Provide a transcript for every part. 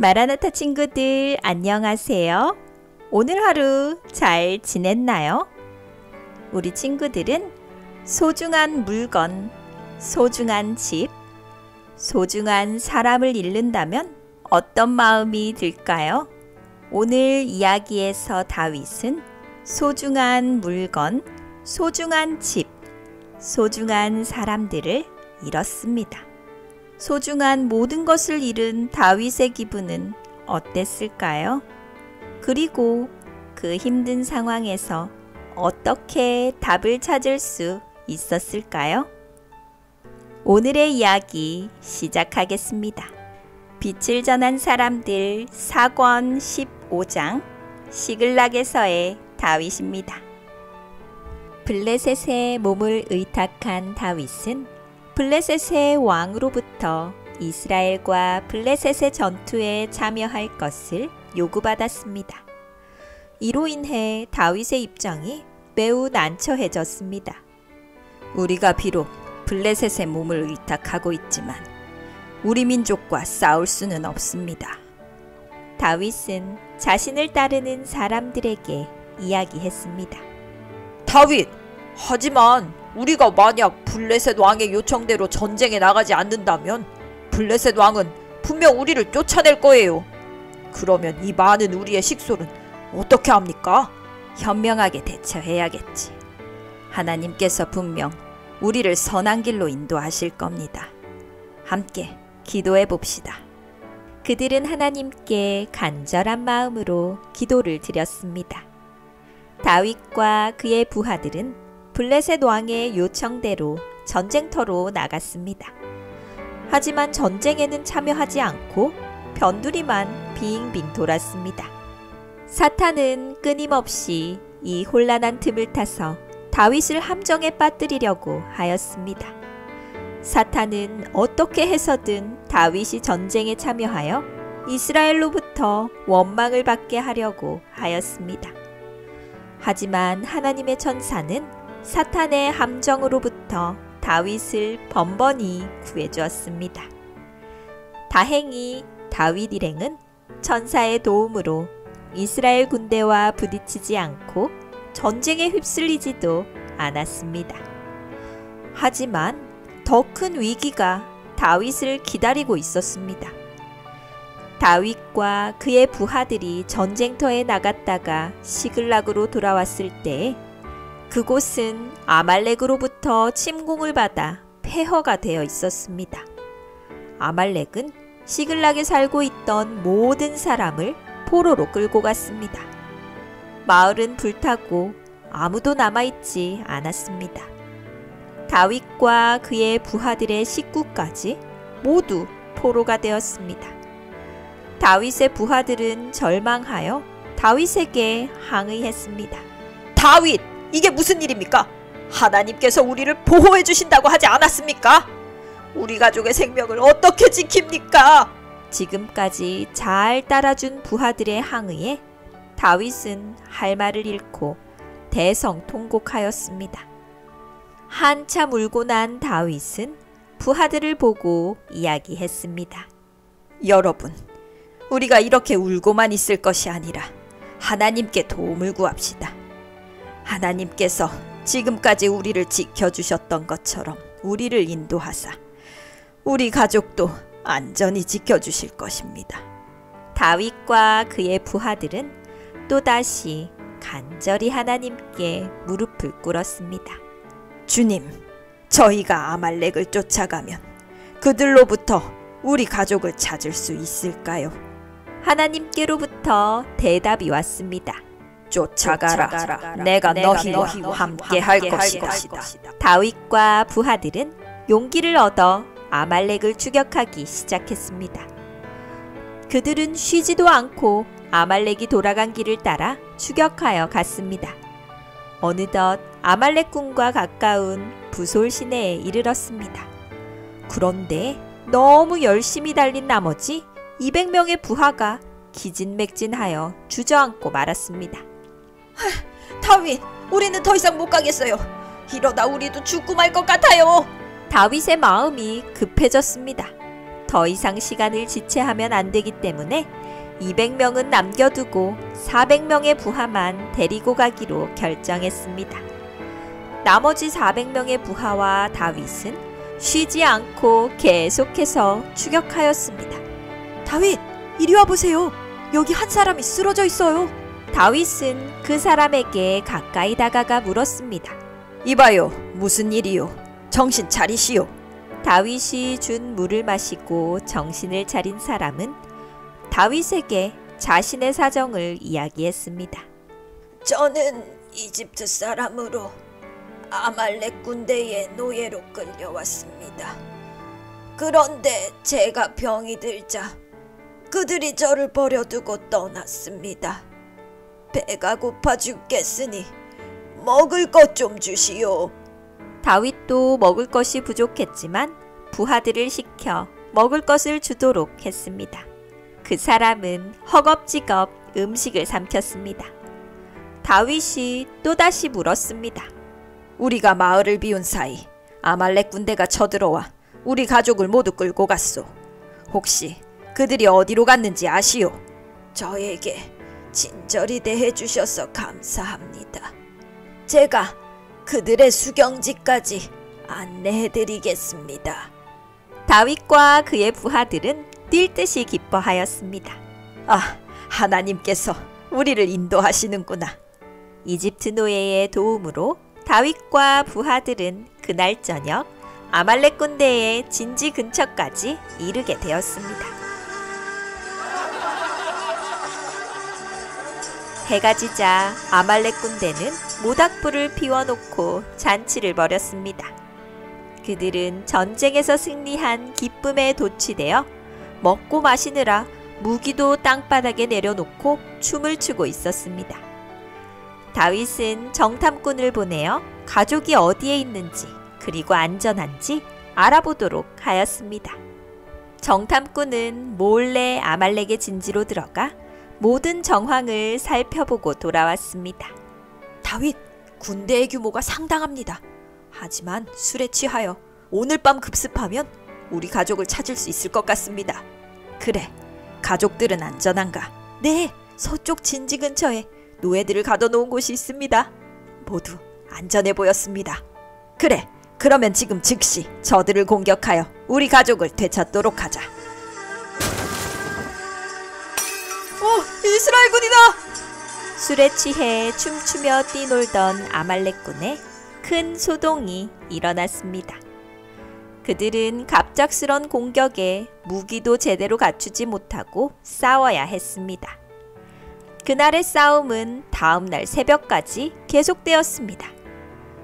마라나타 친구들 안녕하세요. 오늘 하루 잘 지냈나요? 우리 친구들은 소중한 물건, 소중한 집, 소중한 사람을 잃는다면 어떤 마음이 들까요? 오늘 이야기에서 다윗은 소중한 물건, 소중한 집, 소중한 사람들을 잃었습니다. 소중한 모든 것을 잃은 다윗의 기분은 어땠을까요? 그리고 그 힘든 상황에서 어떻게 답을 찾을 수 있었을까요? 오늘의 이야기 시작하겠습니다. 빛을 전한 사람들 4권 15장 시글락에서의 다윗입니다. 블레셋의 몸을 의탁한 다윗은 블레셋의 왕으로부터 이스라엘과 블레셋의 전투에 참여할 것을 요구받았습니다. 이로 인해 다윗의 입장이 매우 난처해졌습니다. 우리가 비록 블레셋의 몸을 의탁하고 있지만 우리 민족과 싸울 수는 없습니다. 다윗은 자신을 따르는 사람들에게 이야기했습니다. 다윗, 하지만 우리가 만약 블레셋 왕의 요청대로 전쟁에 나가지 않는다면 블레셋 왕은 분명 우리를 쫓아낼 거예요. 그러면 이 많은 우리의 식솔은 어떻게 합니까? 현명하게 대처해야겠지. 하나님께서 분명 우리를 선한 길로 인도하실 겁니다. 함께 기도해 봅시다. 그들은 하나님께 간절한 마음으로 기도를 드렸습니다. 다윗과 그의 부하들은 블레셋 왕의 요청대로 전쟁터로 나갔습니다. 하지만 전쟁에는 참여하지 않고 변두리만 빙빙 돌았습니다. 사탄은 끊임없이 이 혼란한 틈을 타서 다윗을 함정에 빠뜨리려고 하였습니다. 사탄은 어떻게 해서든 다윗이 전쟁에 참여하여 이스라엘로부터 원망을 받게 하려고 하였습니다. 하지만 하나님의 천사는 사탄의 함정으로부터 다윗을 번번이 구해주었습니다. 다행히 다윗 일행은 천사의 도움으로 이스라엘 군대와 부딪히지 않고 전쟁에 휩쓸리지도 않았습니다. 하지만 더 큰 위기가 다윗을 기다리고 있었습니다. 다윗과 그의 부하들이 전쟁터에 나갔다가 시글락으로 돌아왔을 때 그곳은 아말렉으로부터 침공을 받아 폐허가 되어 있었습니다. 아말렉은 시글락에 살고 있던 모든 사람을 포로로 끌고 갔습니다. 마을은 불타고 아무도 남아있지 않았습니다. 다윗과 그의 부하들의 식구까지 모두 포로가 되었습니다. 다윗의 부하들은 절망하여 다윗에게 항의했습니다. 다윗! 이게 무슨 일입니까? 하나님께서 우리를 보호해 주신다고 하지 않았습니까? 우리 가족의 생명을 어떻게 지킵니까? 지금까지 잘 따라준 부하들의 항의에 다윗은 할 말을 잃고 대성통곡하였습니다. 한참 울고 난 다윗은 부하들을 보고 이야기했습니다. 여러분, 우리가 이렇게 울고만 있을 것이 아니라 하나님께 도움을 구합시다. 하나님께서 지금까지 우리를 지켜주셨던 것처럼 우리를 인도하사 우리 가족도 안전히 지켜주실 것입니다. 다윗과 그의 부하들은 또다시 간절히 하나님께 무릎을 꿇었습니다. 주님, 저희가 아말렉을 쫓아가면 그들로부터 우리 가족을 찾을 수 있을까요? 하나님께로부터 대답이 왔습니다. 쫓아가라. 내가 너희와 함께 할 것이다. 다윗과 부하들은 용기를 얻어 아말렉을 추격하기 시작했습니다. 그들은 쉬지도 않고 아말렉이 돌아간 길을 따라 추격하여 갔습니다. 어느덧 아말렉군과 가까운 부솔 시내에 이르렀습니다. 그런데 너무 열심히 달린 나머지 200명의 부하가 기진맥진하여 주저앉고 말았습니다. 다윗, 우리는 더 이상 못 가겠어요. 이러다 우리도 죽고 말 것 같아요. 다윗의 마음이 급해졌습니다. 더 이상 시간을 지체하면 안 되기 때문에 200명은 남겨두고 400명의 부하만 데리고 가기로 결정했습니다. 나머지 400명의 부하와 다윗은 쉬지 않고 계속해서 추격하였습니다. 다윗, 이리 와보세요. 여기 한 사람이 쓰러져 있어요. 다윗은 그 사람에게 가까이 다가가 물었습니다. 이봐요, 무슨 일이요? 정신 차리시오. 다윗이 준 물을 마시고 정신을 차린 사람은 다윗에게 자신의 사정을 이야기했습니다. 저는 이집트 사람으로 아말렉 군대의 노예로 끌려왔습니다. 그런데 제가 병이 들자 그들이 저를 버려두고 떠났습니다. 배가 고파 죽겠으니 먹을 것 좀 주시오. 다윗도 먹을 것이 부족했지만 부하들을 시켜 먹을 것을 주도록 했습니다. 그 사람은 허겁지겁 음식을 삼켰습니다. 다윗이 또다시 물었습니다. 우리가 마을을 비운 사이 아말렉 군대가 쳐들어와 우리 가족을 모두 끌고 갔소. 혹시 그들이 어디로 갔는지 아시오? 저에게 친절히 대해주셔서 감사합니다. 제가 그들의 수경지까지 안내해드리겠습니다. 다윗과 그의 부하들은 뛸 듯이 기뻐하였습니다. 아, 하나님께서 우리를 인도하시는구나. 이집트 노예의 도움으로 다윗과 부하들은 그날 저녁 아말렉 군대의 진지 근처까지 이르게 되었습니다. 해가 지자 아말렉 군대는 모닥불을 피워놓고 잔치를 벌였습니다. 그들은 전쟁에서 승리한 기쁨에 도취되어 먹고 마시느라 무기도 땅바닥에 내려놓고 춤을 추고 있었습니다. 다윗은 정탐꾼을 보내어 가족이 어디에 있는지 그리고 안전한지 알아보도록 하였습니다. 정탐꾼은 몰래 아말렉의 진지로 들어가 모든 정황을 살펴보고 돌아왔습니다. 다윗, 군대의 규모가 상당합니다. 하지만 술에 취하여 오늘 밤 급습하면 우리 가족을 찾을 수 있을 것 같습니다. 그래, 가족들은 안전한가? 네, 서쪽 진지 근처에 노예들을 가둬놓은 곳이 있습니다. 모두 안전해 보였습니다. 그래, 그러면 지금 즉시 저들을 공격하여 우리 가족을 되찾도록 하자. 이스라엘 군이다! 술에 취해 춤추며 뛰놀던 아말렉군에 큰 소동이 일어났습니다. 그들은 갑작스런 공격에 무기도 제대로 갖추지 못하고 싸워야 했습니다. 그날의 싸움은 다음날 새벽까지 계속되었습니다.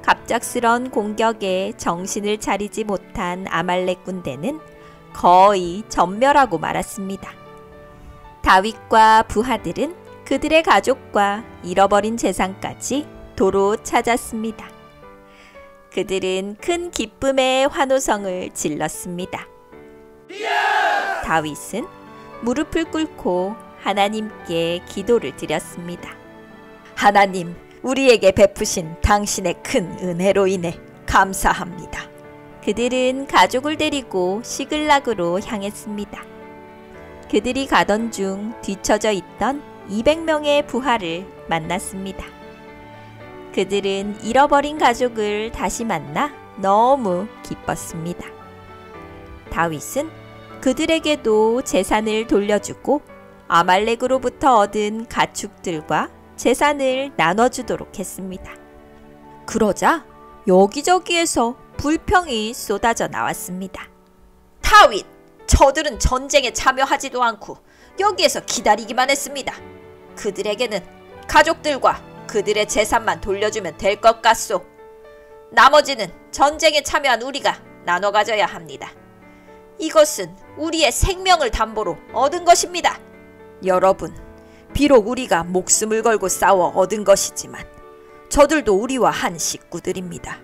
갑작스런 공격에 정신을 차리지 못한 아말렉 군대는 거의 전멸하고 말았습니다. 다윗과 부하들은 그들의 가족과 잃어버린 재산까지 도로 찾았습니다. 그들은 큰 기쁨의 환호성을 질렀습니다. 다윗은 무릎을 꿇고 하나님께 기도를 드렸습니다. 하나님, 우리에게 베푸신 당신의 큰 은혜로 인해 감사합니다. 그들은 가족을 데리고 시글락으로 향했습니다. 그들이 가던 중 뒤처져 있던 200명의 부하를 만났습니다. 그들은 잃어버린 가족을 다시 만나 너무 기뻤습니다. 다윗은 그들에게도 재산을 돌려주고 아말렉으로부터 얻은 가축들과 재산을 나눠주도록 했습니다. 그러자 여기저기에서 불평이 쏟아져 나왔습니다. 다윗! 저들은 전쟁에 참여하지도 않고 여기에서 기다리기만 했습니다. 그들에게는 가족들과 그들의 재산만 돌려주면 될 것 같소. 나머지는 전쟁에 참여한 우리가 나눠 가져야 합니다. 이것은 우리의 생명을 담보로 얻은 것입니다. 여러분, 비록 우리가 목숨을 걸고 싸워 얻은 것이지만 저들도 우리와 한 식구들입니다.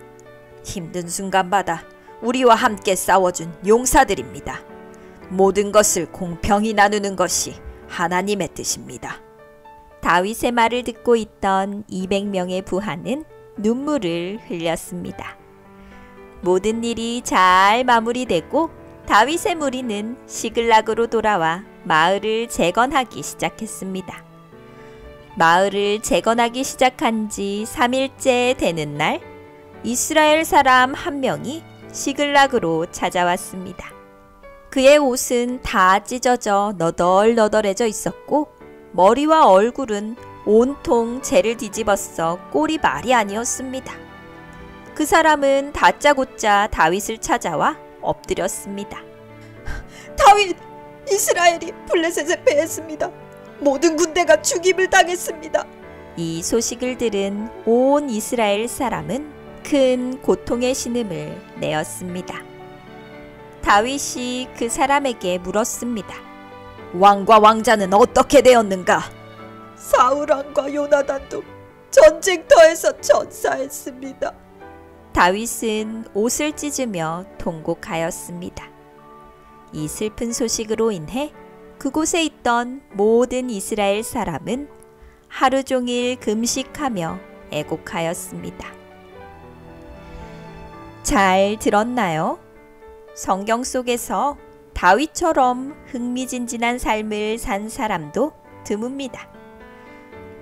힘든 순간마다 우리와 함께 싸워준 용사들입니다. 모든 것을 공평히 나누는 것이 하나님의 뜻입니다. 다윗의 말을 듣고 있던 200명의 부하는 눈물을 흘렸습니다. 모든 일이 잘 마무리되고 다윗의 무리는 시글락으로 돌아와 마을을 재건하기 시작했습니다. 마을을 재건하기 시작한 지 3일째 되는 날, 이스라엘 사람 한 명이 시글락으로 찾아왔습니다. 그의 옷은 다 찢어져 너덜너덜해져 있었고 머리와 얼굴은 온통 재를 뒤집었어 꼴이 말이 아니었습니다. 그 사람은 다짜고짜 다윗을 찾아와 엎드렸습니다. 다윗! 이스라엘이 블레셋에 패했습니다. 모든 군대가 죽임을 당했습니다. 이 소식을 들은 온 이스라엘 사람은 큰 고통의 신음을 내었습니다. 다윗이 그 사람에게 물었습니다. 왕과 왕자는 어떻게 되었는가? 사울 왕과 요나단도 전쟁터에서 전사했습니다. 다윗은 옷을 찢으며 통곡하였습니다. 이 슬픈 소식으로 인해 그곳에 있던 모든 이스라엘 사람은 하루 종일 금식하며 애곡하였습니다. 잘 들었나요? 성경 속에서 다윗처럼 흥미진진한 삶을 산 사람도 드뭅니다.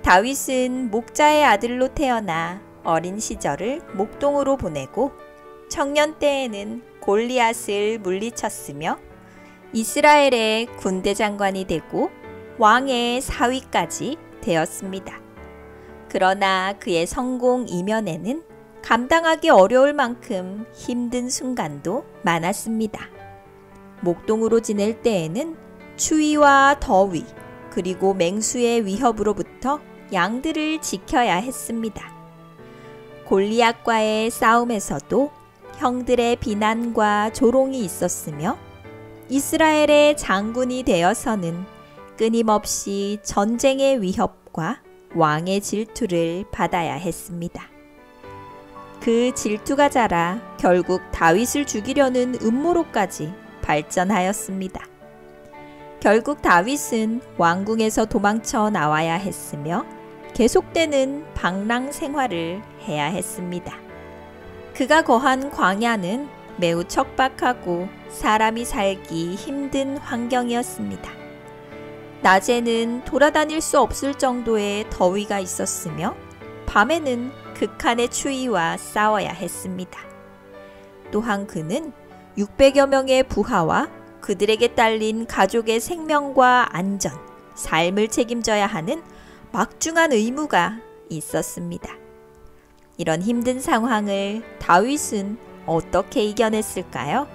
다윗은 목자의 아들로 태어나 어린 시절을 목동으로 보내고 청년 때에는 골리앗을 물리쳤으며 이스라엘의 군대 장관이 되고 왕의 사위까지 되었습니다. 그러나 그의 성공 이면에는 감당하기 어려울 만큼 힘든 순간도 많았습니다. 목동으로 지낼 때에는 추위와 더위 그리고 맹수의 위협으로부터 양들을 지켜야 했습니다. 골리앗과의 싸움에서도 형들의 비난과 조롱이 있었으며 이스라엘의 장군이 되어서는 끊임없이 전쟁의 위협과 왕의 질투를 받아야 했습니다. 그 질투가 자라 결국 다윗을 죽이려는 음모로까지 발전하였습니다. 결국 다윗은 왕궁에서 도망쳐 나와야 했으며 계속되는 방랑 생활을 해야 했습니다. 그가 거한 광야는 매우 척박하고 사람이 살기 힘든 환경이었습니다. 낮에는 돌아다닐 수 없을 정도의 더위가 있었으며 밤에는 극한의 추위와 싸워야 했습니다. 또한 그는 600여 명의 부하와 그들에게 딸린 가족의 생명과 안전, 삶을 책임져야 하는 막중한 의무가 있었습니다. 이런 힘든 상황을 다윗은 어떻게 이겨냈을까요?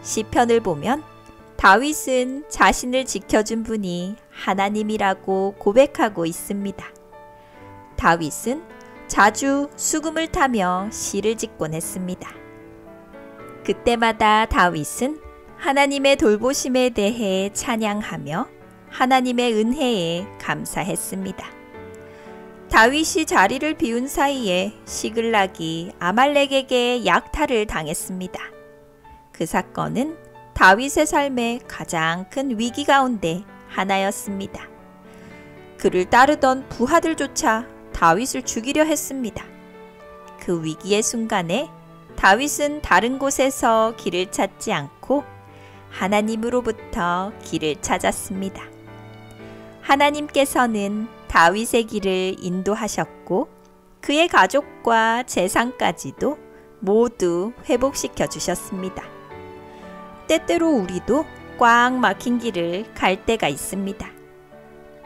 시편을 보면 다윗은 자신을 지켜준 분이 하나님이라고 고백하고 있습니다. 다윗은 자주 수금을 타며 시를 짓곤 했습니다. 그때마다 다윗은 하나님의 돌보심에 대해 찬양하며 하나님의 은혜에 감사했습니다. 다윗이 자리를 비운 사이에 시글락이 아말렉에게 약탈을 당했습니다. 그 사건은 다윗의 삶의 가장 큰 위기 가운데 하나였습니다. 그를 따르던 부하들조차 다윗을 죽이려 했습니다. 그 위기의 순간에 다윗은 다른 곳에서 길을 찾지 않고 하나님으로부터 길을 찾았습니다. 하나님께서는 다윗의 길을 인도하셨고 그의 가족과 재산까지도 모두 회복시켜 주셨습니다. 때때로 우리도 꽉 막힌 길을 갈 때가 있습니다.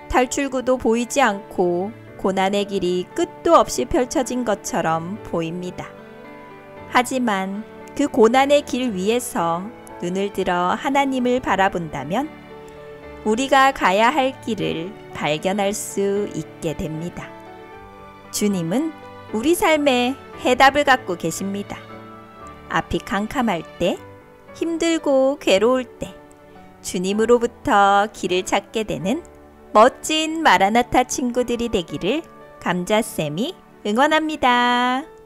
탈출구도 보이지 않고 고난의 길이 끝도 없이 펼쳐진 것처럼 보입니다. 하지만 그 고난의 길 위에서 눈을 들어 하나님을 바라본다면 우리가 가야 할 길을 발견할 수 있게 됩니다. 주님은 우리 삶에 해답을 갖고 계십니다. 앞이 캄캄할 때, 힘들고 괴로울 때 주님으로부터 길을 찾게 되는 멋진 마라나타 친구들이 되기를 감자쌤이 응원합니다.